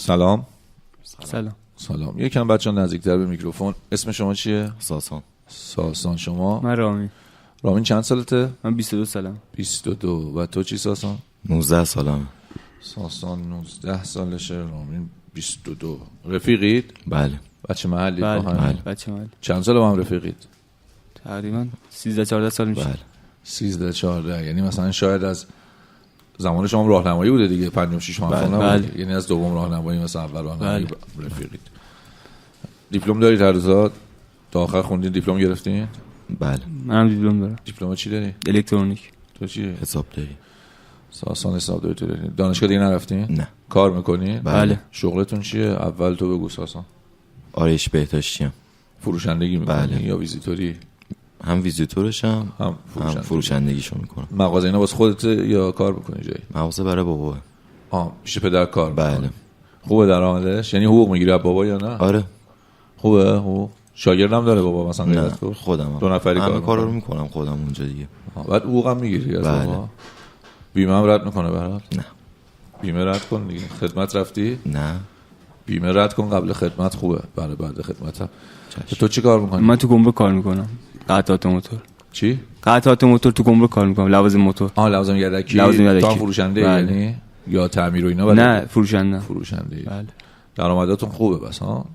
سلام. سلام. یکم بچه‌ها نزدیکتر به میکروفون. اسم شما چیه؟ ساسان. شما؟ من رامین چند سالته؟ من 22 سالم. 22. و تو چی ساسان؟ 19 سالم. ساسان 19 سالشه، رامین 22. رفیقید؟ بله. بچه محلی؟ بله. بچه محلی. چند سال با هم رفیقید؟ تقریبا 13-14 سال میشه. بله. 13-14. یعنی مثلا شاید از زمان شما راهنمایی بوده دیگه، 5-6 ماه بله. نبوده. یعنی از دوم راهنمایی مثلا اول راهنمایی رفیقید. دیپلم دارید هر دو تا آخر خوندین؟ دیپلم گرفتین؟ بله. منم دیپلم دارم. دیپلم چی داری؟ الکترونیک. تو چی؟ حسابداری. ساسان حسابداری تو داری. دانشگاه دیگه نرفتین؟ نه. کار میکنین؟ بله. شغلتون چیه؟ اول تو بگو ساسان. آرایش بهداشتیم. فروشندگی میکنی؟ بله. یا ویزیتوری؟ هم ویزیتورشم هم فروشندگیشو میکنم. مغازه اینا واسه خودت یا کار میکنی جایی؟ مغازه برای بابا. پیش پدر کار میکنی؟ بله. خوبه درآمدش؟ یعنی حقوق میگیره بابا یا نه؟ آره. خوبه حقوق. شاگردم داره بابا مثلا؟ نه خودم. دو نفری کارا رو میکنم خودم اونجا دیگه. بعد حقوقم میگیری از بله. بابا؟ بیمه هم رد میکنه برات؟ نه. بیمه رد کن دیگه. خدمت رفتی؟ نه. بیمه رد کن قبل خدمت، خوبه. بله بعد خدمتم. تو چی کار میکنی؟ من تو گمرک کار میکنم. قطعات موتور. چی؟ قطعات موتور تو گمرک کار میکنم. لوازم موتور. لوازم یدکی. تو هم فروشنده؟ بله. یعنی یا تعمیر و اینا؟ نه فروشنده. بله. درآمداتون خوبه بس ها؟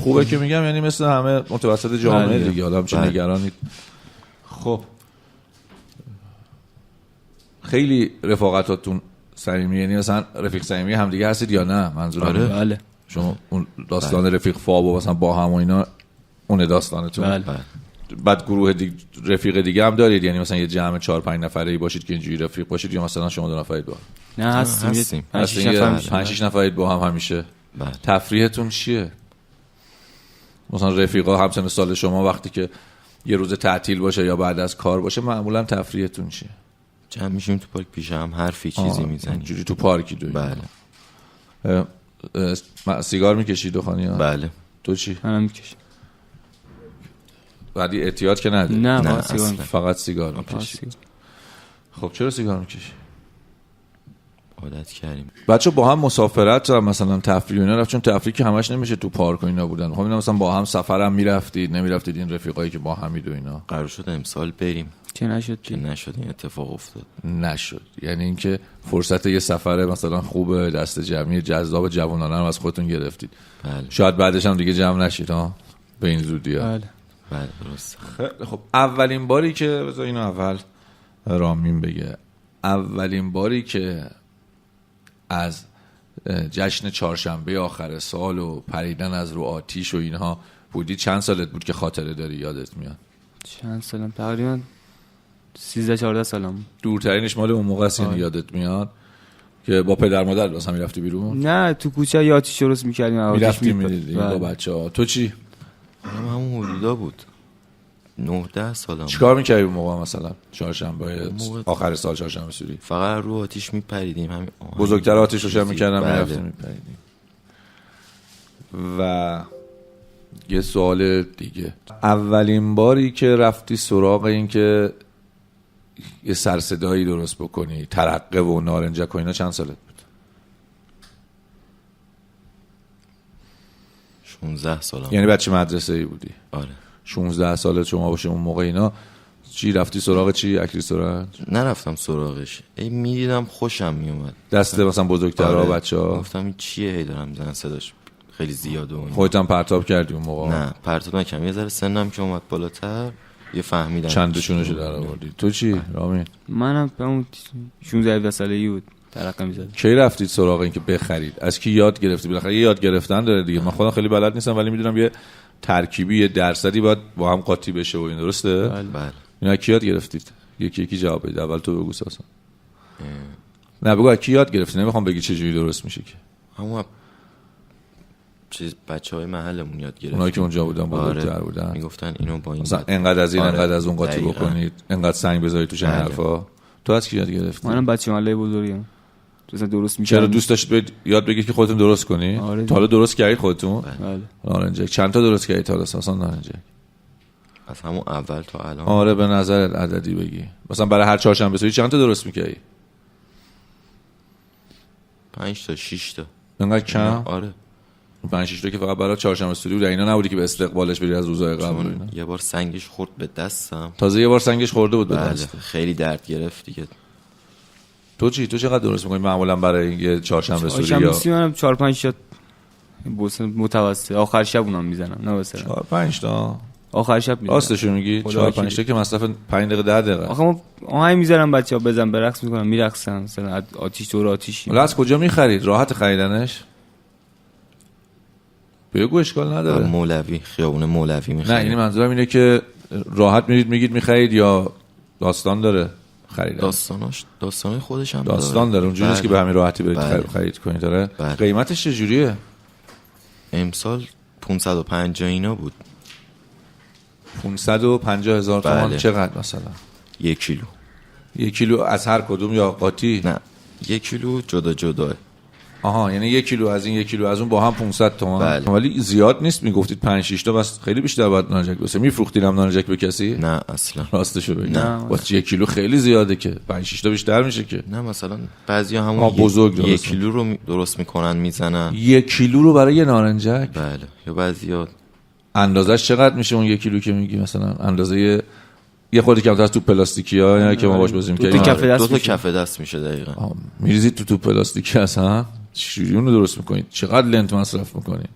خوبه که میگم یعنی مثل همه متوسط جامعه دیگه. حالا همچین نگرانید. خب خیلی رفاقتاتون صمیمی؟ یعنی مثلا رفیق صمیمی هم دیگه هستید یا نه؟ منظورم آره. بله. شما اون داستان رفیق فاب و مثلا با هم و اینا اون داستانتون؟ بله. بعد گروه رفیق دیگه هم دارید؟ یعنی مثلا یه جمع 4-5 نفره‌ای باشید که اینجوری رفیق باشید، یا مثلا شما 2 نفرید با هم؟ نه هستیم. 5-6 نفرید با هم همیشه. بله. تفریحتون چیه؟ مثلا رفیقا همسن سال شما وقتی که یه روز تعطیل باشه یا بعد از کار باشه معمولا تفریحتون چیه؟ جمع میشیم تو پارک، پیش هم حرفی چیزی میزنیم. اینجوری تو پارکی دوید؟ بله. سیگار میکشید دخانی ها؟ بله. تو چی؟ منم میکشم. بعدی احتیاط که نداری؟ نه فقط سیگار میکشید. خب چرا سیگار میکشی؟ عادت کردیم. بچه با هم مسافرت مثلا تفریح اینا رفت، چون تفریح که همش نمیشه تو پارک و اینا بودن. خب اینا مثلا با هم سفرم میرفتید نمیرفتید؟ این رفیقایی که با همید و اینا قرار شد امسال بریم که نشد این اتفاق افتاد. نشد. یعنی اینکه فرصت یه سفر مثلا خوبه دست جمعی جذاب جوانانه رو از خودتون گرفتید. بله. شاید بعدش هم دیگه جمع نشید ها به این زودی‌ها. بله درست. خب اولین باری که بذار اینو اول رامین بگه، اولین باری که از جشن چهارشنبه آخر سال و پریدن از رو آتیش و اینها بودی، چند سالت بود که خاطره داری یادت میاد؟ چند سالم؟ تقریبا 13-14 سالم. دورترینش مال اون موقع است یعنی یادت میاد که با پدر مادر مثلا میرفتی بیرون؟ نه تو کوچه یا آتیش درست میکردیم، میرفتیم میدیدیم با بچه‌ها. تو چی؟ من همون حدودا بود 9-10 سالم. چیکار میکردی اون موقع مثلا چهارشنبه آخر سال، چهارشنبه سوری؟ فقط رو آتیش میپریدیم. همین بزرگتر آتیش روشن میکردن بله. میرفتیم میپریدیم. و یه سوال دیگه، اولین باری که رفتی سراغ این که یه سرصدایی درست بکنی، ترقه و نارنجک و اینا، چند سالت بود؟ 16 سالم. یعنی بچه مدرسه ای بودی؟ آره. 16 سالت شما باشه اون موقع اینا. چی رفتی سراغ چی؟ اکریستوران؟ نرفتم سراغش. میدیدم خوشم میومد. دست مثلا بزرگترها آره. بچه‌ها؟ گفتم این چیه هی دارم زن صداش خیلی زیاده و خودت هم پرتاب کردی اون موقع؟ نه پرتاب نکردم. یه ذره سنم که اومد بالاتر یه فهمیدم چندشونشو در آوردی. تو چی رامین؟ منم به اون 16-17 سالگی بود ترقه می‌زدم. کی رفتید سراغ این که بخرید؟ از کی یاد گرفتی؟ بالاخره یه یاد گرفتن داره دیگه. من خودم خیلی بلد نیستم ولی میدونم یه ترکیبی یه درصدی باید با هم قاطی بشه و این درسته؟ بله. اینا کی یاد گرفتید؟ یکی جواب بده. اول تو بگو ساسان. نه بگو کی یاد گرفتی، نمیخوام بگی چه جوری درست میشه که. همون چیز بچهای محلمون یاد گرفتن. اونایی که اونجا بودن بزرگتر بودن میگفتن اینو با این مثلا انقدر از این آره. انقدر از اون قاطی بکنید، انقدر سنگ بذارید توش این حرفا. تو از کی یاد گرفتی؟ منم بچه محله بزرگم. درست می‌کردم. چرا دوست داشتید یاد بگیرید که خودتون درست کنی؟ آره. تا حالا درست کردید خودتون؟ بله. نارنجک چند تا درست کردید تا حالا ساسان نارنجک؟ از همون اول تا الان. آره به نظر عددی بگی مثلا برای هر چهارشنبه سوری چند تا درست می‌کردی؟ 5 تا 6 تا اینقدر کم؟ آره 5-6 تا که فقط برای چهارشنبه سوری بود. اینا نبودی که به استقبالش بری از روزهای قبل اینا. یه بار سنگش خورد به دستم. تازه یه بار سنگش خورده بود به بله دست. خیلی درد گرفت دیگه. تو چقدر درست می‌کنی معمولا برای یه چهارشنبه سوری؟ چهارشنبه سوری منم 4-5 شات متوسط آخر شب اونم میزنم، نه مثلا 4-5 تا آخر شب میزنم. راستشو میگی؟ 4-5 تا که مصرف 5 دقیقه 10 دقیقه. آخه ما آهنگ میذارم بچه‌ها بزن برقص میکنن میرقصن، مثلا آتیش دور آتیشی. حالا از کجا می‌خرید؟ راحت خریدنش؟ بگو اشکال نداره. مولوی، خیابون مولوی می‌خرید. نه یعنی منظورم اینه که راحت میرید می‌خرید یا داستان داره خریدن؟ داستانای خودش هم داستان داره. اونجوری نیست که به همین راحتی برید بله. خرید کنید. داره. بله. قیمتش چجوریه؟ امسال 550 اینا بود. 550,000 تومان. بله. چقدر مثلا؟ 1 کیلو. 1 کیلو از هر کدوم یا قاطی؟ نه 1 کیلو جدا. آها یعنی 1 کیلو از این 1 کیلو از اون با هم 500 تومان. بله. ولی زیاد نیست. میگفتید 5-6 تا بس خیلی بیشتر باید نارنجک بشه. میفروختیدم نارنجک به کسی؟ نه اصلا. راستشو بگید. نه. با 1 کیلو خیلی زیاده که 5-6 تا بیشتر میشه که. نه مثلا بعضیا همون بزرگ 1 کیلو رو درست میکنن میزنن. 1 کیلو رو برای یه نارنجک؟ بله. یا بعضیا اندازش چقدر میشه اون 1 کیلو که میگی؟ مثلا اندازه یه خورده کمتر از تو پلاستیکی‌ها یعنی که ما باش بازی می‌کردیم. 2 تا کف دست میشه دقیقاً. میریزید تو پلاستیکی اصلا چجوری اونو درست میکنید؟ چقدر لنت مصرف میکنید؟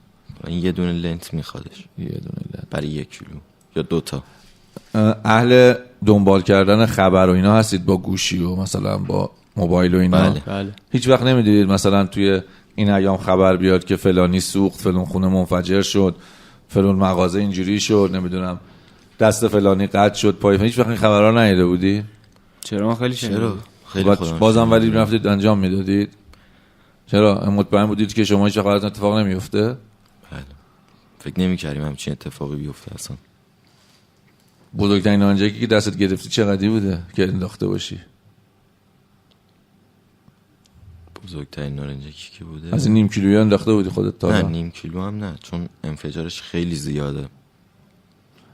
این یه دونه لنت میخوادش. یه دونه لنت برای 1 کیلو یا 2 تا. اهل دنبال کردن خبر و اینا هستید با گوشی و مثلا با موبایل و اینا؟ بله. هیچ وقت نمیدیدید مثلا توی این ایام خبر بیاد که فلانی سوخت، فلان خونه منفجر شد، فلان مغازه اینجوری شد، نمیدونم دست فلانی قطع شد، پای هیچ وقت این خبرها ندیده بودی؟ چرا من خیلی چرا؟ خیلی خودم بازم ولی میرفتید انجام میدادید؟ چرا؟ مطمئن بودید که شما هیچ وقت براتون اتفاق نمیفته؟ بله. فکر نمی‌کردیم همچین اتفاقی بیفته اصلا. بزرگترین نارنجکی که دستت گرفتی چقدری بوده که انداخته باشی؟ بزرگترین نارنجکی که بوده از این نیم کیلویی انداخته بودی خودت تا؟ نه نیم کیلو هم نه، چون انفجارش خیلی زیاده.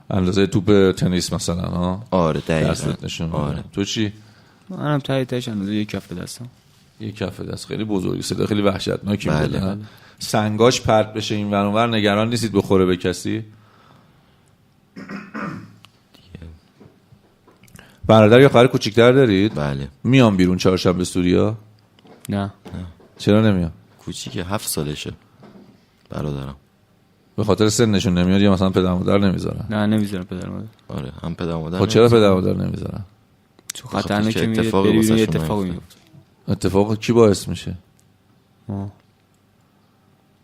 اندازه توپ تنیس مثلا ها؟ آره دقیقاً. دستت نشون میده. آره. تو چی؟ منم تایش اندازه 1 کف دستم. 1 کف دست. خیلی بزرگی، صدا خیلی وحشتناکی بله. میده. بله. سنگاش پرت بشه این ور اونور نگران نیستید بخوره به کسی؟ برادر یا خواهر کوچیک‌تر دارید؟ بله. میام بیرون چهارشنبه سوریا؟ نه چرا نمیام؟ کوچیکه 7 سالشه برادرم. به خاطر سنشون نمیاد یا مثلا پدر مادر نمیذارن؟ نه نمیذارم پدر مادر. آره هم پدر مادر. خب چرا پدر مادر نمیذارن؟ چون خطرناکه، میره اتفاقی بری واسهشون اتفاقی میفته. میفته. اتفاق کی باعث میشه؟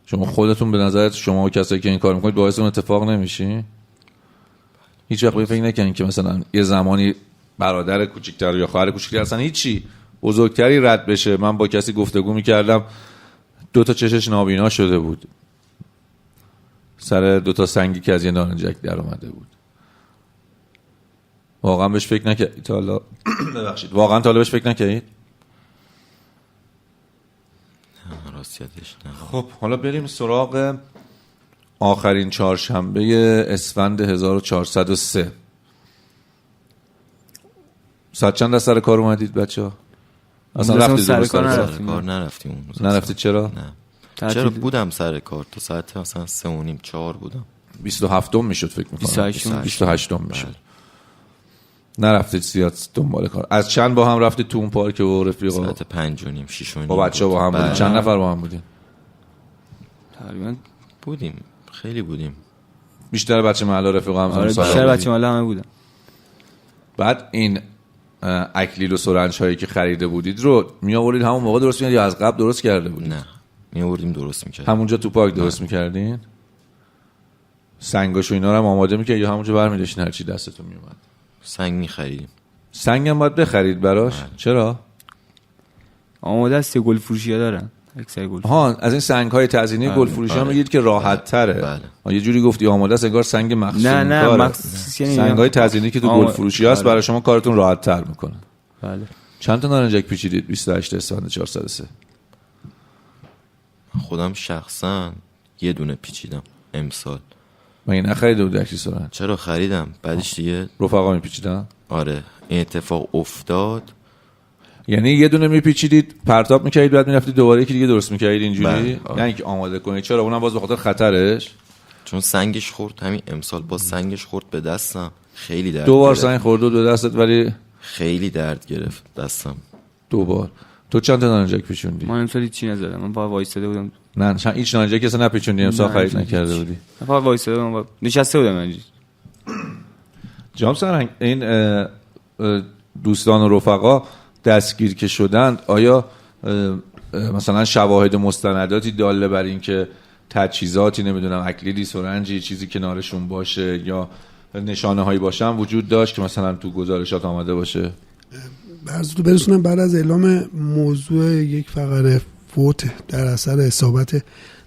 شما خودتون به نظرت شما و کسایی که این کار میکنید باعث اون اتفاق نمیشی؟ هیچ وقت فکر نکنین که مثلا یه زمانی برادر کوچیک‌تر یا خواهر کوچیک‌تر اصلا هیچی بزرگتری رد بشه؟ من با کسی گفتگو میکردم 2 تا چشش نابینا شده بود سر 2 تا سنگی که از یه نارنجک در اومده بود. واقعا بهش فکر نکردید تا حالا؟ ببخشید واقعا تا حالا بهش فکر نکردید؟ نه راستیتش نه. خب حالا بریم سراغ آخرین چهارشنبه اسفند 1403. ساعت چند از سر کار اومدید بچه‌ها؟ اصلا رفتید سر درست کار سر نرفتیم. کار نرفتیم اون روز. نرفتید چرا؟ نه. چرا بودم سر کار تا ساعت مثلا 3:30 4 بودم. 27 میشد فکر می‌کنم. 28 میشد. نرفتید زیاد دنبال کار. از چند با هم رفتید تو اون پارک و رفیقا؟ ساعت 5:30 6:30 با بچه‌ها با هم بودید. چند نفر با هم بودین؟ تقریبا بودیم، خیلی بودیم. بیشتر بچه محله رفیقا هم آره بیشتر بچه محله همه بودن. بعد این اکلیل و سرنج هایی که خریده بودید رو می آورید همون موقع درست می‌کردید یا از قبل درست کرده بودید؟ نه می آوردیم درست می‌کردیم. همونجا تو پارک درست می‌کردین؟ سنگاش و اینا رو هم آماده می‌کردید یا همونجا برمی‌داشتین هر چی دستتون میومد؟ سنگ می‌خریدیم. سنگ هم باید بخرید براش؟ چرا؟ آماده است گل فروشی‌ها دارن. اکثر گل. ها از این سنگ‌های تزیینی گل فروشی ها میگید که راحت تره. یه جوری گفتی آماده است انگار سنگ مخصوص کاره. نه مخصوص یعنی سنگ‌های تزیینی که تو گل فروشی هست برای شما کارتون راحت تر میکنه. بله. چند تا نارنجک پیچیدید 28 اسفند 403؟ خودم شخصا یه دونه پیچیدم امسال. من این نخریده بود اکلی سرنج؟ چرا خریدم بعدش دیگه رفقا میپیچیدن؟ آره این اتفاق افتاد. یعنی یه دونه میپیچیدید پرتاب میکردید بعد میرفتید دوباره یکی دیگه درست میکردید اینجوری؟ یعنی که آماده کنید. چرا؟ اونم باز به خاطر خطرش، چون سنگش خورد. همین امسال با سنگش خورد به دستم، خیلی درد 2 بار گرفت. سنگ خورد به دستت ولی خیلی درد گرفت دستم 2 بار. تو چند تا نارنجک پیچوندی؟ من امسال چی نزدم، من فقط وایساده بودم. نه هیچ نارنجکی اصلا نپیچوندی امسال؟ نه، خرید نکرده بودی؟ فقط وایساده بودم، نشسته بودم اینجوری. جام سرهنگ، این دوستان و رفقا دستگیر که شدند آیا مثلا شواهد مستنداتی داله بر این که تجهیزاتی نمیدونم اکلیدی سرنجی چیزی کنارشون باشه یا نشانه هایی باشن وجود داشت که مثلا تو گزارشات آمده باشه؟ برزتو برسونم بعد از اعلام موضوع یک فقره فوت در اثر اصابت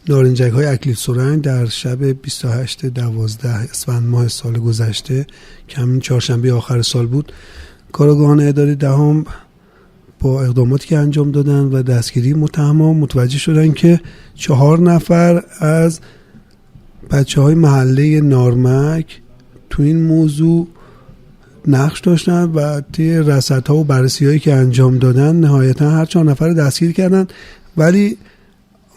نارنجک های اکلیل سرنج در شب 28/12 اسفند ماه سال گذشته که همین چهارشنبه آخر سال بود، کارآگاهان اداره دهم با اقداماتی که انجام دادن و دستگیری متهمان متوجه شدن که 4 نفر از بچه‌های محله نارمک تو این موضوع نقش داشتن و طی رصدها و بررسی‌هایی که انجام دادن نهایتا هر 4 نفر دستگیر کردن، ولی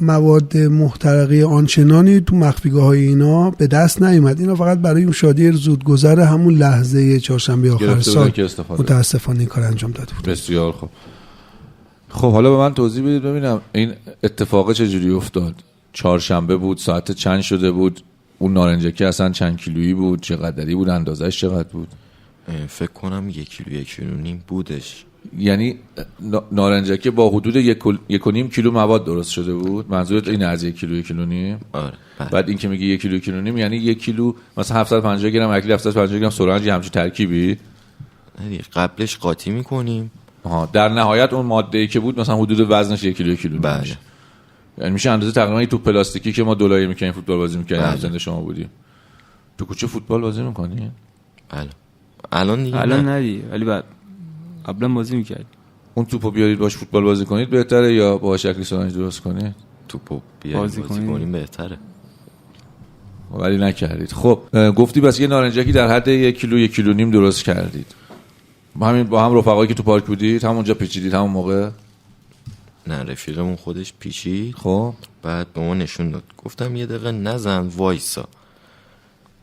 مواد محترقه آنچنانی تو مخفیگاه‌های اینا به دست نیامد. اینا فقط برای اون شادی زودگذر همون لحظه چهارشنبه آخر سال متاسفانه این کار انجام داده بود. بسیار خوب. خب حالا به من توضیح بدید ببینم این اتفاق چجوری افتاد؟ چهارشنبه بود، ساعت چند شده بود؟ اون نارنجکی اصلا چند کیلویی بود؟ چقدری بود؟ اندازه‌اش چقدر بود؟ فکر کنم 1 کیلو 1.5 کیلو بودش. یعنی نارنجکی با حدود 1.5 کیلو مواد درست شده بود؟ منظورت اینه از 1 کیلو 1.5 کیلو؟ آره. بعد این که میگی 1 کیلو 1.5 کیلو یعنی 1 کیلو مثلا 750 گرم اکلیل، 750 گرم سرنج، همچین ترکیبی؟ قبلش قاطی میکنیم. در نهایت اون ماده‌ای که بود مثلا حدود وزنش 1 کیلو 1.5 کیلو میشه. یعنی میشه اندازه تقریبا تو پلاستیکی که ما دلاری میکنیم فوتبال بازی میکنیم همزند شما بودیم. تو کوچه فوتبال بازی میکنی؟ بله. الان دیگه الان ندی، ولی بعد قبلا بازی میکرد. اون توپو بیارید باش فوتبال بازی کنید بهتره یا با شکلی سرنج درست کنید؟ توپو بیارید بازی کنیم بهتره. ولی نکردید. خب گفتی بس یه نارنجکی در حد 1 کیلو 1.5 کیلو درست کردید. همین با هم رفقایی که تو پارک بودید همونجا پیچیدید همون موقع؟ نه رفیقمون خودش پیچید. خب بعد به ما نشون داد، گفتم یه دقیقه نزن وایسا.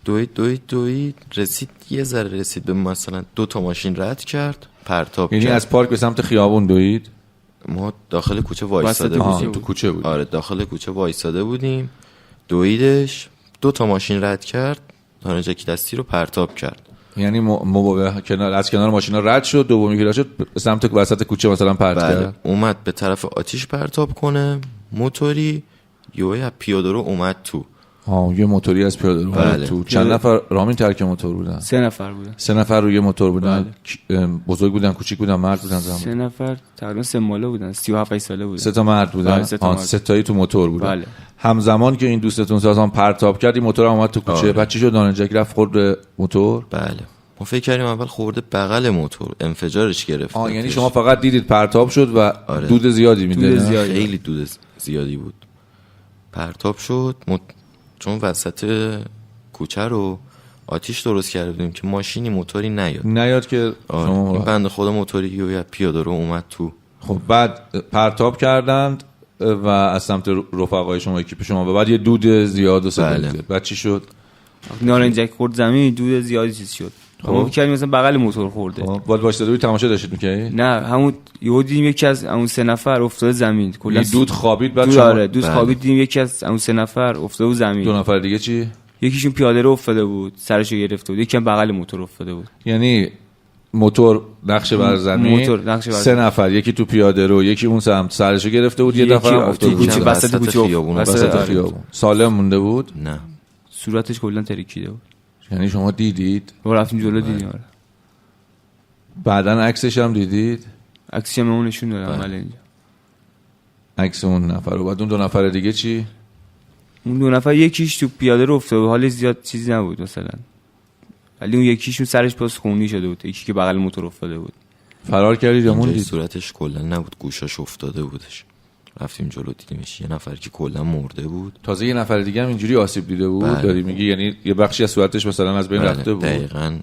دوید رسید، یه ذره رسید به مثلا 2 تا ماشین رد کرد، پرتاب یعنی کرد. از پارک به سمت خیابون دوید؟ ما داخل کوچه وایساده بودیم. تو کوچه بود. آره داخل کوچه وایساده بودیم. دویدش 2 تا ماشین رد کرد، نارنجکی دستی رو پرتاب کرد. یعنی از کنار ماشینا رد شد، دومی که رد شد به سمت وسط کوچه مثلا پرت کرد. اومد به طرف آتیش پرتاب کنه، موتوری یه پیاده رو اومد تو. یه موتوری از پیاده رو اومد تو. چند نفر رامین ترک موتور بودن؟ 3 نفر بودن. 3 نفر روی موتور بودن. بزرگ بودن، کوچیک بودن، مرد بودن؟ 3 نفر تقریبا 3 ماله بودن، 37 ساله بودن. 3 تا مرد بودن. 3 تایی تو موتور بودن. بله. همزمان که این دوستتون سازان پرتاب کرد این موتور اومد تو کوچه. بعد چی شد؟ نارنجک رفت خورد موتور؟ بله. ما فکر کردیم اول خورده بغل موتور، انفجارش گرفت. یعنی شما فقط دیدید پرتاب شد و دود زیادی میده؟ خیلی دود زیادی بود. پرتاب شد چون وسط کوچه رو آتیش درست کرده بودیم که ماشینی موتوری نیاد که این بنده خدا موتوری یا پیاده رو اومد تو. خب بعد پرتاب کردند و از سمت رفقای شما اکیپ شما و بعد یه دود زیاد و سپرده. بعد چی شد؟ نارنجک خورد زمین، دود زیادی چیز شد. ما فکر کردیم مثلا بغل موتور خورده. بعد وایساده بود تماشا داشتید می‌کردید؟ نه همون یهو دیدیم یکی از اون 3 نفر افتاده زمین. کلا دود خوابید. بعد دود خوابید، دیدیم یکی از اون 3 نفر افتاده بود زمین. 2 نفر دیگه چی؟ یکیشون پیاده رو افتاده بود، سرشو گرفته بود، یکی هم بغل موتور افتاده بود. یعنی موتور نقش بر زمین، 3 نفر، یکی تو پیاده رو، یکی اون سمت سرشو گرفته بود، یه نفر افتاده بود وسط خیابون. سالم مونده بود؟ نه صورتش کلا ترکیده بود. یعنی شما دیدید؟ ما رفتیم جلو دیدیم. آره. بعدن عکسش هم دیدید؟ عکسش هم اون نشون دادم ولی اینجا. عکس اون نفر رو. بعد اون 2 نفر دیگه چی؟ اون 2 نفر یکیش تو پیاده رو افتاد، حالش زیاد چیزی نبود مثلا. ولی اون یکیشون سرش پاس خونی شده بود، یکی که بغل موتور افتاده بود. فرار کردید یا موندید؟ صورتش کلا نبود، گوشاش افتاده بودش. رفتیم جلو دیدیمش، یه نفر که کلا مرده بود. تازه یه نفر دیگه هم اینجوری آسیب دیده بود. داری میگی یعنی یه بخشی از صورتش مثلا از بین رفته بود. دقیقاً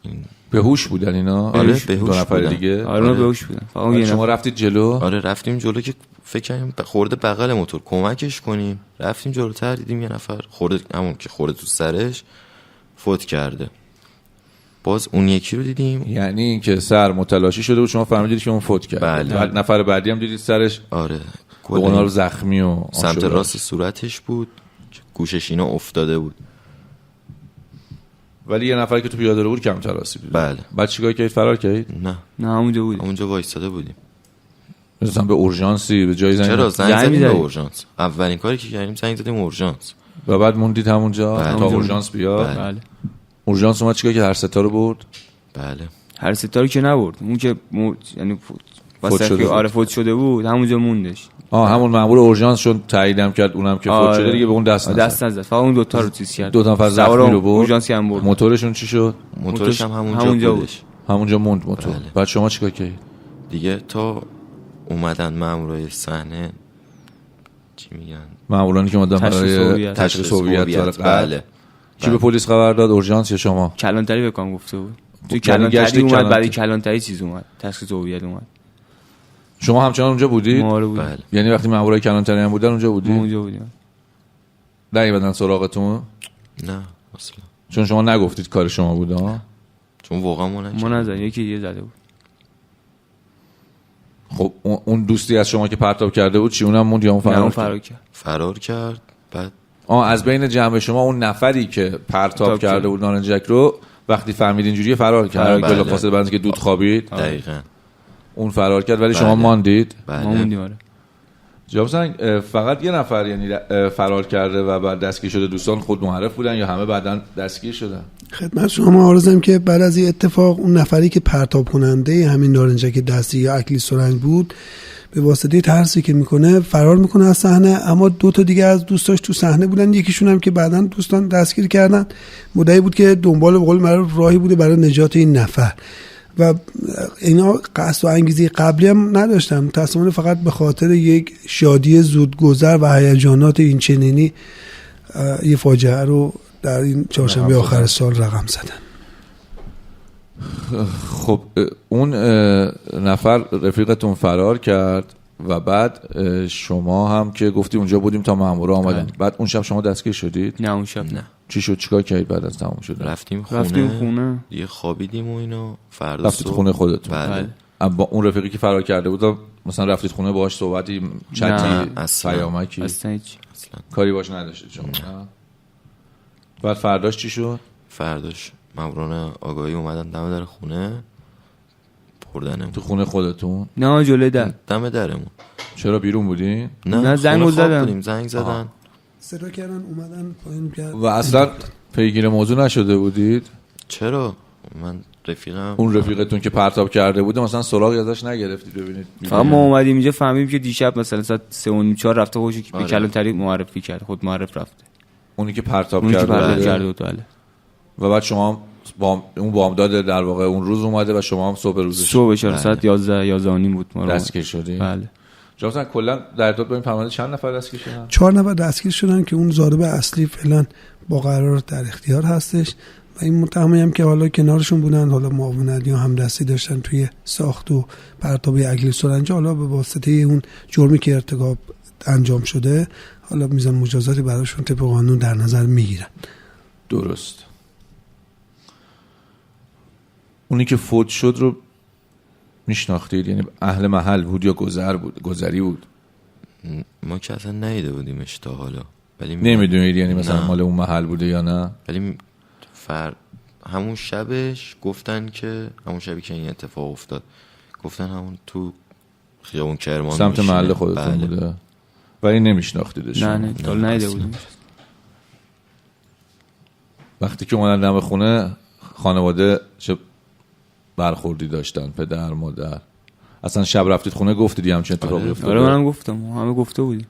این به هوش بودن اینا؟ آره، به دو هوش نفر بودن. دیگه؟ آره به هوش بودن. فقط یه شما نفر. رفتید جلو؟ آره رفتیم جلو که فکر کنیم خورده بغل موتور کمکش کنیم. رفتیم جلوتر دیدیم یه نفر خورده، همون که خورده تو سرش فوت کرده. باز اون یکی رو دیدیم. یعنی اینکه سر متلاشی شده بود، شما فهمیدید که اون فوت کرد. بله. بعد نفر بعدی هم دیدید سرش آره اونا رو زخمی و سمت آشوب راست صورتش بود، گوشش اینا افتاده بود. ولی یه نفر که تو پیاده رو بود کمتر آسیب دید. بله. بعد چیکار کردید؟ فرار کردید؟ نه همونجا بودیم. همونجا وایستاده بودیم. مثلا به اورژانسی به جای چرا زنگ زنگ زدیم به زدیم. اورژانس. اولین کاری که کردیم زنگ زدیم اورژانس. و بعد موندید همونجا بله. تا اورژانس بیاد؟ بله. بله. اورژانس اومد چیکار که هر ستا رو برد؟ بله هر ستاره که نبرد، اون که یعنی فوت شده بود. آره فوت شده بود همونجا موندش. همون مأمور اورژانس شون تاییدم کرد اونم که فوت شده دیگه به اون دست نزد. فقط اون دوتا رو چیز کرد. دو نفر زخمی رو برد. اورژانسی هم برد. موتورشون چی شد؟ موتورش هم همونجا بودش. همونجا موند موتور. بله. بعد شما چیکار کردید؟ دیگه تا اومدن مامورای صحنه، چی میگن، مامورانی که اومدن برای تشخیص هویت. بله. کی به پلیس خبر داد؟ اورژانس یا شما؟ کلانتری بکنم گفته بود. تو یعنی کلانتری اومد، کلانتری. برای کلانتری چیز اومد، تشخیص هویت اومد. شما همچنان اونجا بودید؟ ما رو بود. بله. یعنی وقتی مامورای کلانتری هم بودن اونجا ما بودید؟ اونجا بودیم. نیومدن سراغتون؟ نه اصلا، چون شما نگفتید کار شما بود ها؟ چون واقعا ما نزد، یکی دیگه زده بود. خب اون دوستی از شما که پرتاب کرده بود چی، اونم موند یا اون فرار کرد؟ فرار کرد. بعد از بین جمع شما اون نفری که پرتاب کرده بود نارنجک رو وقتی فهمید اینجوریه فرار کرد؟ بله. بلافاصله بعد از که دود خوابید دقیقاً اون فرار کرد. ولی بله. شما ماندید؟ بله. ما موندیم. آره. جواب سنگ، فقط یه نفر یعنی فرار کرده و بعد دستگیر شده، دوستان خود معرف بودن یا همه بعداً دستگیر شدن؟ خدمت شما عرضم که بعد از این اتفاق اون نفری که پرتاب کننده همین نارنجک دستی یا اکلیل سرنگ بود به واسطه ترسی که میکنه فرار میکنه از صحنه، اما دو تا دیگه از دوستاش تو صحنه بودن. یکیشون هم که بعداً دوستان دستگیر کردن مدعی بود که دنبال به قول معروف راهی بوده برای نجات این نفر و اینا قصد و انگیزه قبلی هم نداشتم، متأسفانه فقط به خاطر یک شادی زودگذر و هیجانات این چنینی یه فاجعه رو در این چهارشنبه آخر سال رقم زدن. خب اون نفر رفیقتون فرار کرد و بعد شما هم که گفتی اونجا بودیم تا مامورا آمدن. بعد اون شب شما دستگیر شدید؟ نه اون شب نه. چی شد؟ چیکار کردید بعد از تموم شد؟ رفتیم خونه دیگه خوابیدیم و اینو. فردا رفتید خونه خودتون؟ بله. با اون رفیقی که فرار کرده بود مثلا رفتید خونه باهاش صحبتی چتی پیامکی اصلا هیچ کاری باش نداشتید شما؟ نه. بعد فرداش چی شد؟ فرداش ماموران آگاهی اومدن دم در خونه بردنمون. تو خونه خودتون؟ نه جلوی در. دم درمون. چرا بیرون بودین؟ نه زنگ زدن. زنگ زدن. صدا کردن اومدن پایین کرد. و اصلا پیگیر موضوع نشده بودید؟ چرا؟ من رفیقم، اون رفیقتون که پرتاب کرده بوده مثلا سراغی ازش نگرفتید ببینید؟ فقط ما اومدیم اینجا فهمیدیم که دیشب مثلا ساعت 3:30 رفته خوشی که به آره. کلانتری معرفی کرد، خود معرف رفته. اونی که پرتاب اونی که کرده پرتاب بوده. کرده بود. بله. و بعد شما اون بامداد در واقع اون روز اومده و شما هم صبح روزش صبح ساعت 11:30 بود ما دستگیر شدید؟ بله. جناب کلا در ارتباط با این فرمانده چند نفر دستگیر شدن؟ 4 نفر دستگیر شدن که اون ضارب اصلی فعلا با قرار در اختیار هستش و این متهمی هم که حالا کنارشون بودن، حالا معاونت یا همدستی داشتن توی ساخت و پرتاب اکلیل سرنگ، حالا به واسطه اون جرمی که ارتکاب انجام شده حالا میزان مجازاتی براشون طبق قانون در نظر میگیرن. درست. اونی که فوت شد رو میشناختید؟ یعنی اهل محل بود یا گذری بود؟ ما که اصلا ندیده بودیمش تا حالا. ولی نمیدونید یعنی مثلا مال اون محل بوده یا نه؟ ولی همون شبش گفتن که همون شبی که این اتفاق افتاد گفتن همون تو خیابون کرمان سمت محل خودتون بوده ولی نمیشناختیدش؟ نه تا ندیده بودیم. وقتی که اومدن دم خونه خانواده چه برخوردی داشتن؟ پدر مادر اصلا شب رفتید خونه گفتید همچین اتفاقی افتاد؟ آره منم گفتم، همه گفته بودیم.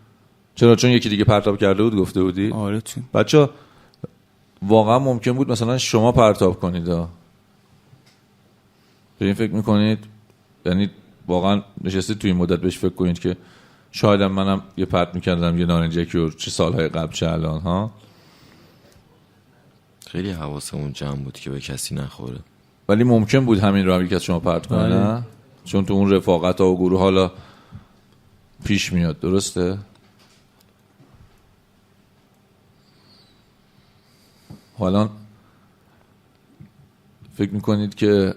چرا؟ چون یکی دیگه پرتاب کرده بود گفته بودی؟ آره چون بچا واقعا ممکن بود مثلا شما پرتاب کنید به این فکر میکنید؟ یعنی واقعا نشستید توی این مدت بهش فکر کنید که شاید منم یه پرت میکردم یه نارنجکی رو چه سالهای قبل چه الان ها؟ خیلی حواسمون جمع بود که به کسی نخوره. ولی ممکن بود همین رو هم یکی از شما پرت کنه نه؟ چون تو اون رفاقت ها و گروه حالا پیش میاد. درسته؟ حالا فکر میکنید که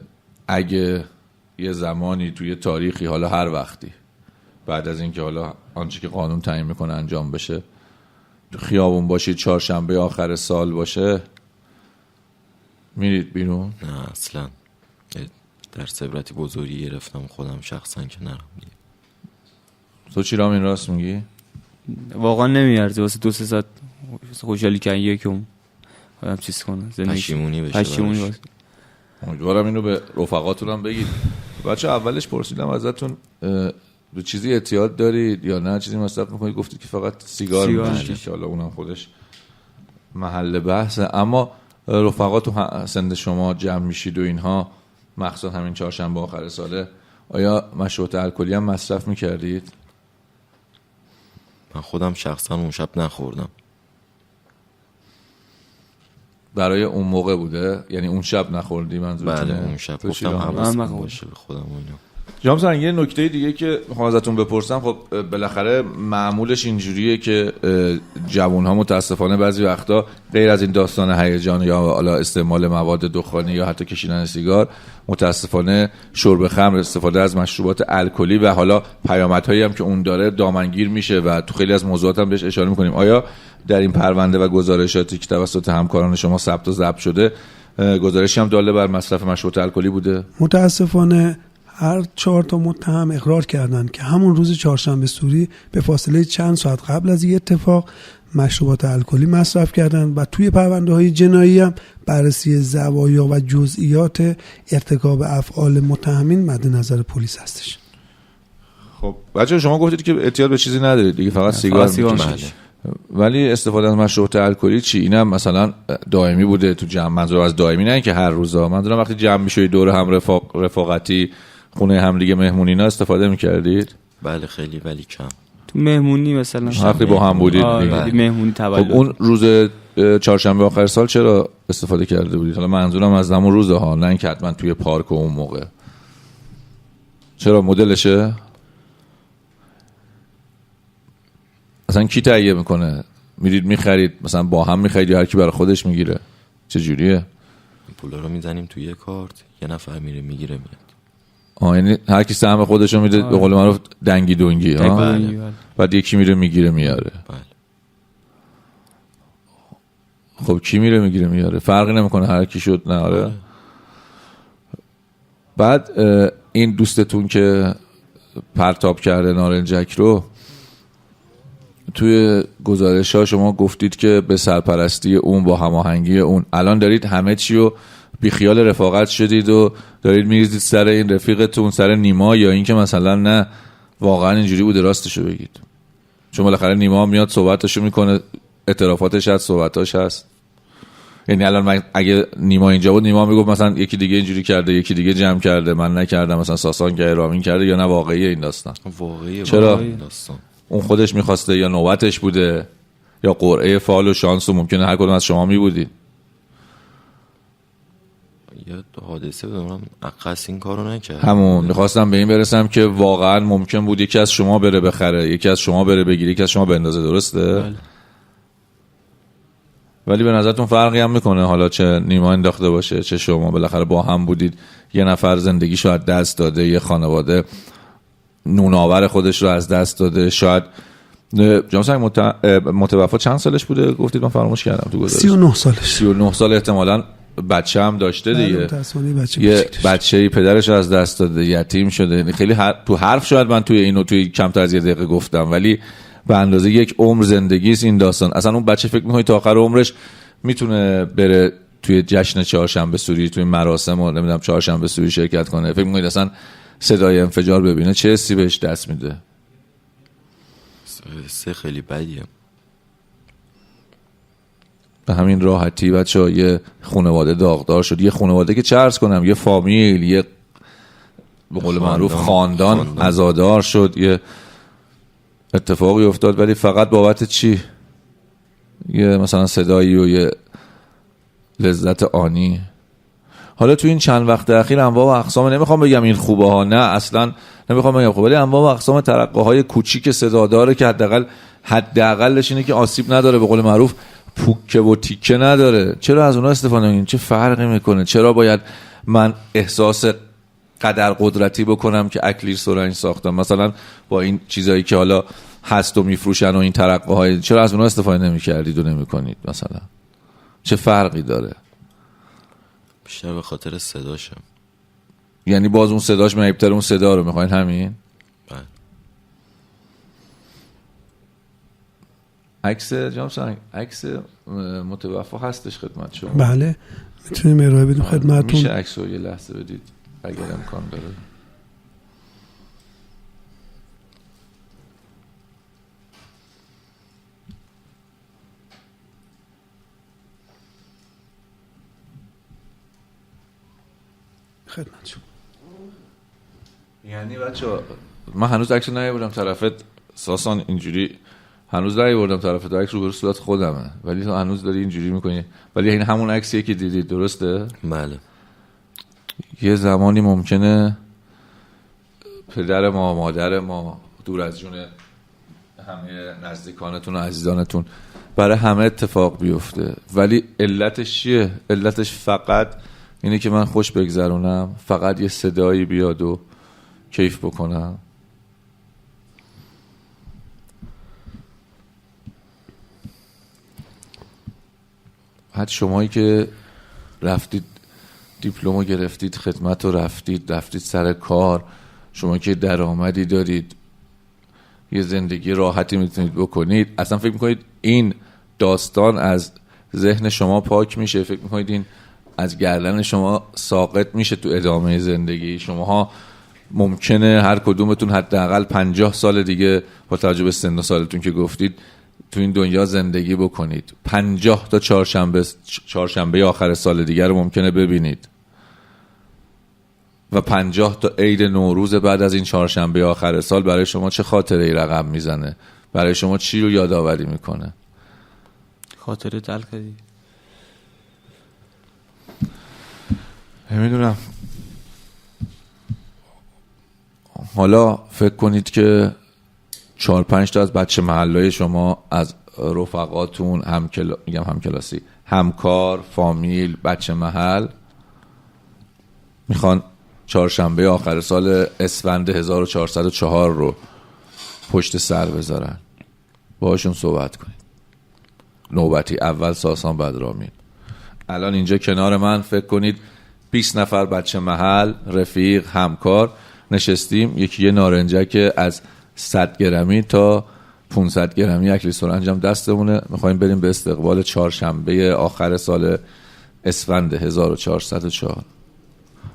اگه یه زمانی توی تاریخی، حالا هر وقتی بعد از اینکه حالا آنچه که قانون تعیین میکنه انجام بشه، تو خیابون باشید، چهارشنبه آخر سال باشه، میرید بیرون؟ نه اصلا. در عبرتی بزرگی گرفتم خودم شخصا که نرم دیگه. تو چی رامین راست میگی؟ واقعا نمیارزه واسه 2-3 ساعت خوشحالی کردن یکم آدم چیز کنه، پشیمونی بشه. امیدوارم اینو به رفقاتون هم بگید. بچه اولش پرسیدم ازتون به چیزی اعتیاد دارید یا نه، چیزی مصرف میکنید، گفتید که فقط سیگار میکشید که حالا اونم خودش محل بحثه. اما رفقات تو سند شما جمع میشید و اینها، مخصوصا همین چهارشنبه آخر ساله، آیا مشروبات الکلی هم مصرف میکردید؟ من خودم شخصا اون شب نخوردم. برای اون موقع بوده؟ یعنی اون شب نخوردی منظورتونه؟ بله اون شب گفتم حواسم باشه به خودم و اینا. جناب سرنگ، یه نکته دیگه که میخوام ازتون بپرسم، خب بالاخره معمولش اینجوریه که جوان‌ها متاسفانه بعضی وقتا غیر از این داستان هیجان یا حالا استعمال مواد دخانی یا حتی کشیدن سیگار، متاسفانه شرب خمر، استفاده از مشروبات الکلی و حالا پیامدهایی هم که اون داره دامنگیر میشه و تو خیلی از موضوعات هم بهش اشاره میکنیم. آیا در این پرونده و گزارشاتی که توسط همکاران شما ثبت و ضبط شده، گزارشی هم داله بر مصرف مشروبات الکلی بوده؟ متاسفانه هر 4 تا متهم اقرار کردند که همون روز چهارشنبه سوری به فاصله چند ساعت قبل از این اتفاق مشروبات الکلی مصرف کردند و توی پرونده‌های جنایی هم بررسی زوایا و جزئیات ارتکاب افعال متهمین مد نظر پلیس هستش. خب بچه‌ها شما گفتید که اعتیاد به چیزی ندارید دیگه، فقط سیگار می‌کشید. ولی استفاده از مشروبات الکلی چی؟ اینم مثلا دائمی بوده تو جمع؟ منظور از دائمی نه که هر روزا، منظورم وقتی جمع میشید دور هم رفاقتی خونه هم دیگه مهمونی اینا استفاده میکردید؟ بله خیلی، ولی کم. تو مهمونی مثلا وقتی با هم بودید مهمونی تولد. خب اون روز چهارشنبه آخر سال چرا استفاده کرده بودید؟ حالا منظورم از همون روزه ها، نه اینکه حتما توی پارک و اون موقع. چرا مدلشه؟ اصلا کی تهیه میکنه؟ میرید میخرید مثلا با هم میخرید یا هر کی برای خودش میگیره؟ چه جوریه؟ پولا رو میزنیم توی یه کارت، یه نفر میره میگیره میاد. یعنی هر کی سهم خودشو میده، به قول معروف دنگی دونگی. بعد یکی میره میگیره میاره. بله. خب کی میره میگیره میاره؟ فرقی نمیکنه هر کی شد نه؟ آره. بعد این دوستتون که پرتاب کرده نارنجک رو، توی گزارش ها شما گفتید که به سرپرستی اون، با هماهنگی اون، الان دارید همه چی رو بی خیال رفاقت شدید و دارید میریزید سر این رفیقتون، سر نیما، یا اینکه مثلا نه واقعا اینجوری بوده راستشو بگید؟ چون بالاخره نیما میاد صحبتشو میکنه، اعترافاتش هست، صحبتاش هست. یعنی الان من اگه نیما اینجا بود، نیما میگفت مثلا یکی دیگه اینجوری کرده، یکی دیگه جمع کرده، من نکردم، مثلا ساسان که رامین کرده، یا نه واقعیه این داستان؟ واقعیه. چرا؟ داستان اون خودش میخواسته یا نوبتش بوده یا قرعه فال و شانس و ممکنه هر کدوم از شما میبودید؟ یا حادثه بدونم عقص این کارو نکرد. همون میخواستم به این برسم که واقعا ممکن بود یکی از شما بره بخره، یکی از شما بره بگیره، یکی از شما بندازه. درسته؟ بله. ولی به نظرتون فرقی هم میکنه حالا چه نیما انداخته باشه چه شما؟ بالاخره با هم بودید، یه نفر زندگی شاید دست داده، یه خانواده نوناور خودش رو از دست داده. شاید جناب سرنگ متوفا چند سالش بوده گفتید؟ من فراموش کردم تو گزارش. 39 سالش. 39 سال. احتمالاً بچه هم داشته دیگه. یه بچه‌ای پدرش رو از دست داده، یتیم شده. خیلی تو حرف شاید من توی اینو توی کمتر از یه دقیقه گفتم، ولی به اندازه یک عمر زندگی است این داستان. اصلا اون بچه فکر می‌کنه تا آخر عمرش میتونه بره توی جشن چهارشنبه سوری، توی مراسم و نمیدونم چهارشنبه سوری شرکت کنه؟ فکر می‌کنید اصلا صدای انفجار ببینه چه حسی بهش دست میده؟ سه خیلی بدیه. به همین راحتی بچه‌ها یه خانواده داغدار شد، یه خانواده که چه عرض کنم، یه فامیل، یه به قول معروف خاندان عزادار شد، یه اتفاقی افتاد، ولی فقط بابت چی؟ یه مثلا صدایی و یه لذت آنی. حالا تو این چند وقت اخیر انواع و اقسام، نمیخوام بگم این خوبه ها، نه اصلا نمیخوام بگم خوبه، ولی انواع و اقسام ترقه‌های کوچیک صداداره که حداقلش اینه که آسیب نداره، به قول معروف پوکه و تیکه نداره. چرا از اونها استفاده نمی‌کنیم؟ چه فرقی میکنه؟ چرا باید من احساس قدر قدرتی بکنم که اکلیر سرنج ساختم مثلا با این چیزایی که حالا هست و میفروشن و این ترقه‌های؟ چرا از اونها استفاده نمی‌کردید و نمی‌کنید مثلا؟ چه فرقی داره؟ بیشتر به خاطر صداشم. یعنی باز اون صداش معیب‌تر، اون صدا رو میخواین همین؟ بله. عکس جناب سرنگ، عکس متوفا هستش خدمت شما؟ بله میتونیم ارائه بدیم خدمتتون. میشه عکس رو یه لحظه بدید اگر امکان داره؟ خدمت شما. یعنی بچه‌ها من هنوز عکس رو نیاوردم طرفت ساسان، اینجوری هنوز نیاوردم طرفت، عکس رو به صورت خودمه ولی تو هنوز داری اینجوری میکنی، ولی این همون عکسیه که دیدید درسته؟ بله. یه زمانی ممکنه پدر ما، مادر ما، دور از جون همه نزدیکانتون و عزیزانتون، برای همه اتفاق بیفته، ولی علتش چیه؟ علتش فقط اینه که من خوش بگذرونم، فقط یه صدایی بیاد و کیف بکنم. حتی شمایی که رفتید دیپلمو گرفتید، خدمت رو رفتید سر کار، شما که درآمدی دارید، یه زندگی راحتی میتونید بکنید، اصلا فکر میکنید این داستان از ذهن شما پاک میشه؟ فکر میکنید این از گردن شما ساقط میشه تو ادامه زندگی؟ شماها ممکنه هر کدومتون حداقل 50 سال دیگه با توجه به سن و سالتون که گفتید تو این دنیا زندگی بکنید، 50 تا چهارشنبه آخر سال دیگر رو ممکنه ببینید و 50 تا عید نوروز بعد از این چهارشنبه آخر سال برای شما چه خاطره ای رقم میزنه؟ برای شما چی رو یادآوری میکنه؟ خاطره تلخی. نمیدونم. حالا فکر کنید که 4-5 تا از بچه محلای شما، از رفقاتون، همکلاسی، همکار، فامیل، بچه محل، میخوان چهارشنبه آخر سال اسفند 1404 رو پشت سر بذارن. باهاشون صحبت کنید. نوبتی اول ساسان بعد رامین. الان اینجا کنار من فکر کنید 20 نفر بچه محل، رفیق، همکار نشستیم، یکی یه نارنجک از 100 گرمی تا 500 گرمی اکلیل سرنج هم دستمونه، میخوایم بریم به استقبال چهارشنبه آخر سال اسفند 1404.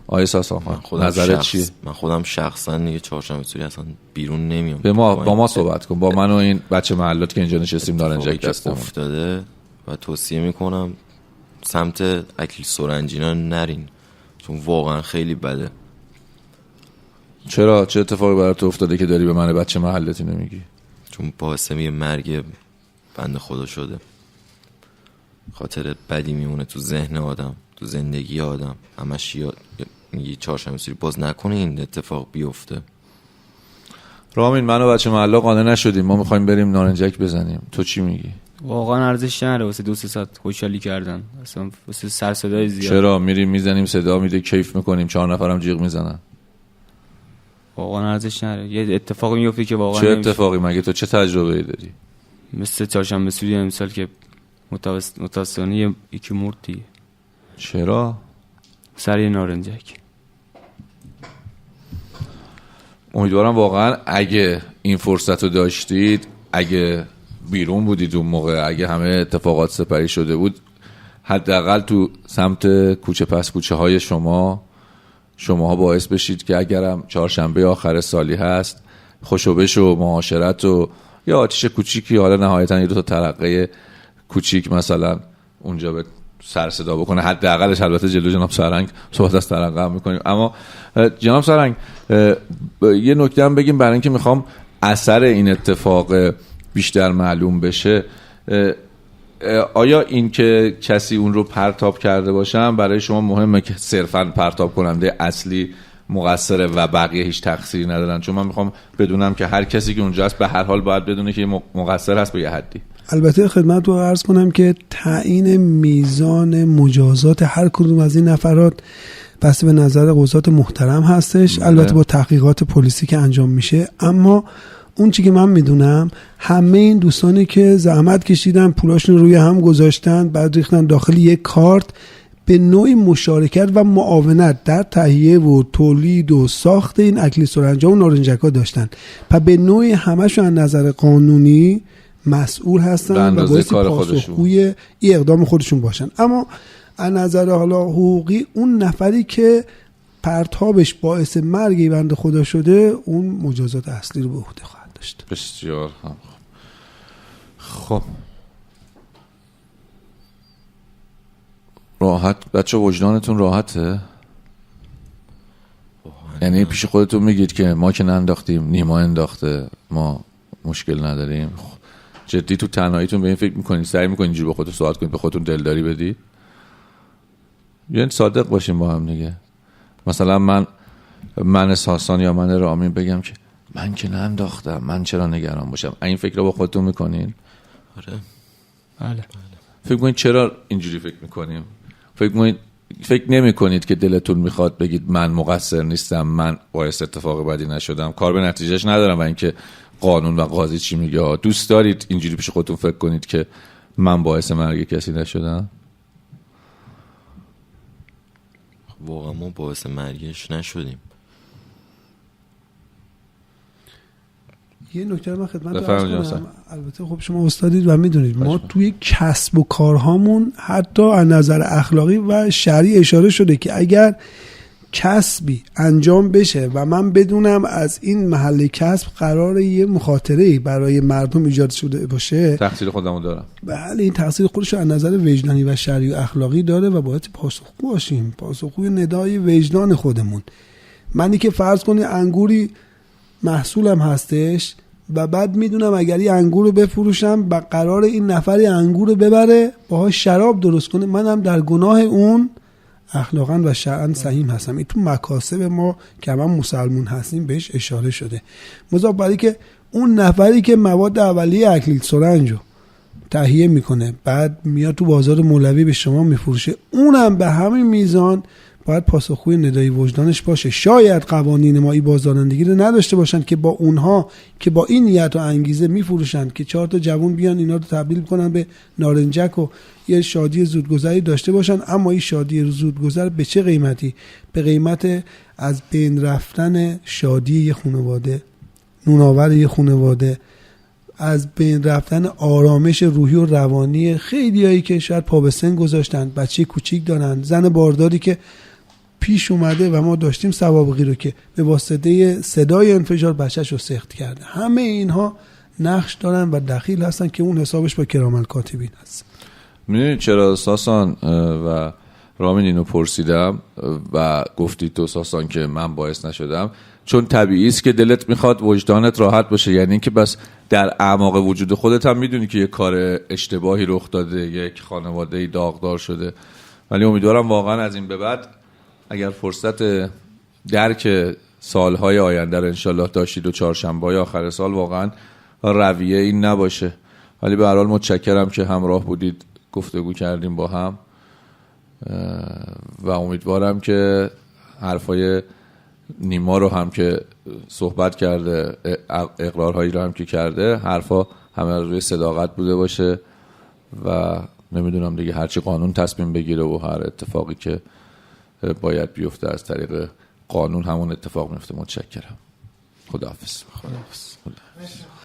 آقای ساسان خان نظرت چیه؟ من خودم شخصا دیگه چهارشنبه سوری اصلا بیرون نمیام. با ما صحبت کن، با من و این بچه محلات که اینجا نشستیم نارنجک دستمون افتاده و توصیه میکنم سمت اکلیل سرنجینا نرین، چون واقعا خیلی بده. چرا؟ چه اتفاقی برات افتاده که داری به من بچه محلتی نمیگی؟ چون باعث یه مرگ بنده خدا شده، خاطر بدی میمونه تو ذهن آدم، تو زندگی آدم، همش میگی چهارشنبه سوری باز نکنه این اتفاق بیفته. رامین، من و بچه محله قانع نشدیم، ما میخوایم بریم نارنجک بزنیم، تو چی میگی؟ واقعا ارزش نداره واسه 2-3 ساعت خوشحالی کردن، اصلا واسه سر صدای زیاد. چرا؟ میریم میزنیم، صدا میده، کیف میکنیم، 4 نفرم جیغ میزنن. واقعا ارزش نداره. یه اتفاقی میفته که واقعا چه اتفاقی؟ مگه تو چه تجربه‌ای داری؟ مثل چهارشنبه سوری امسال که متاسفانه یکی مرد دیگه. چرا؟ سر یه نارنجک. امیدوارم واقعا اگه این فرصت رو داشتید، اگه بیرون بودید اون موقع، اگه همه اتفاقات سپری شده بود، حداقل تو سمت کوچه پس کوچه های شماها باعث بشید که اگرم چهارشنبه آخر سالی هست، خوشوبش و معاشرت و یا آتیش کوچیکی، حالا نهایتا یه 2 تا ترقه کوچیک مثلا اونجا به سر صدا بکنه، حداقلش. البته جلو جناب سرنگ صحبت از ترقه هم میکنیم، اما جناب سرنگ یه نکته هم بگیم برای اینکه میخوام اثر این اتفاق بیشتر معلوم بشه. آیا این که کسی اون رو پرتاب کرده باشم برای شما مهمه که صرفاً پرتاب کننده اصلی مقصره و بقیه هیچ تقصیری ندارن؟ چون من میخوام بدونم که هر کسی که اونجا هست به هر حال باید بدونه که مقصر هست به یه حدی. البته خدمت رو عرض کنم که تعیین میزان مجازات هر کدوم از این نفرات بسته به نظر قضات محترم هستش، البته با تحقیقات پلیسی که انجام میشه. اما اون چی که من میدونم همه این دوستانی که زحمت کشیدن، پولاشون روی هم گذاشتن، بعد ریختن داخل یک کارت، به نوعی مشارکت و معاونت در تهیه و تولید و ساخت این اکلیل سرانجام و نارنجک‌ها داشتن. پس به نوعی همشون از نظر قانونی مسئول هستن و باید پاسخگوی این اقدام خودشون باشن. اما از نظر حالا حقوقی اون نفری که پرتابش باعث مرگ بنده خدا شده اون مجازات اصلی رو به عهده خواهد داشت. بسیار خب. راحت بچه، وجدانتون راحته؟ یعنی پیش خودتون میگید که ما که ننداختیم، نیما انداخته، ما مشکل نداریم؟ جدی تو تنهاییتون به این فکر میکنید؟ سعی میکنید اینجوری به خودتون صحبت کنید، به خودتون دلداری بدید؟ یعنی صادق باشیم با هم دیگه. مثلا من ساسان یا من رامین بگم که من که ننداختم، من چرا نگران باشم؟ این فکر رو با خودتون میکنین؟ آره. بله. فکر کنید چرا اینجوری فکر میکنیم؟ فکر نمی کنید که دلتون میخواد بگید من مقصر نیستم، من باعث اتفاق بدی نشدم، کار به نتیجهش ندارم و اینکه قانون و قاضی چی میگه؟ دوست دارید اینجوری پیش خودتون فکر کنید که من باعث مرگ کسی نشدم؟ واقعا ما باعث مرگش نشدیم. یه نکته من خدمت عرض کنم. البته خب شما استادید و میدونید ما توی کسب و کارهامون حتی از نظر اخلاقی و شرعی اشاره شده که اگر کسبی انجام بشه و من بدونم از این محل کسب قراره یه مخاطره برای مردم ایجاد شده باشه، تقصیر خودمو دارم. بله، این تقصیر خودش از نظر وجدانی و شرعی و اخلاقی داره و باید پاسخگو باشیم، پاسخگوی ندای وجدان خودمون. منی که فرض کنی انگوری محصولم هستش و بعد میدونم اگر این انگور رو بفروشم و قرار این نفری انگور رو ببره باهاش شراب درست کنه، منم در گناه اون اخلاقا و شرعا سهیم هستم. این تو مکاسب ما که من مسلمون هستیم بهش اشاره شده. مضاف بر که اون نفری که مواد اولیه اکلیل سرنج رو تهیه میکنه بعد میاد تو بازار مولوی به شما میفروشه، اونم به همین میزان باید پاسخگوی ندای وجدانش باشه. شاید قوانین ما این بازدارندگی رو نداشته باشن که با اونها که با این نیت و انگیزه میفروشن که 4 تا جوون بیان اینا رو تبدیل کنن به نارنجک و یه شادی زودگذری داشته باشن، اما این شادی زودگذر به چه قیمتی؟ به قیمت از بین رفتن شادی یه خانواده، نونآور یه خانواده، از بین رفتن آرامش روحی و روانی خیلیایی که شاید پا به سن گذاشتن، بچه کوچیک دارن، زن بارداری که پیش اومده و ما داشتیم سوابقی رو که به واسطه صدای انفجار بچه‌ش رو سخت کرده. همه اینها نقش دارن و دخیل هستن که اون حسابش با کرام الکاتبین هست. میدونید چرا ساسان و رامین اینو پرسیدم و گفتی تو ساسان که من باعث نشدم؟ چون طبیعی است که دلت میخواد وجدانت راحت باشه، یعنی اینکه بس در اعماق وجود خودت هم میدونی که یک کار اشتباهی رخ داده، یک خانواده‌ای داغدار شده، ولی امیدوارم واقعا از این به بعد اگر فرصت درک سالهای آینده رو انشالله داشتید و چهارشنبه‌های آخر سال واقعا رویه این نباشه. ولی به هر حال متشکرم که همراه بودید، گفتگو کردیم با هم و امیدوارم که حرفای نیما رو هم که صحبت کرده، اقرارهایی رو هم که کرده، حرفا همه روی صداقت بوده باشه و نمیدونم دیگه هرچی قانون تصمیم بگیره و هر اتفاقی که باید بیفته از طریق قانون همون اتفاق میفته. متشکرم. خداحافظ.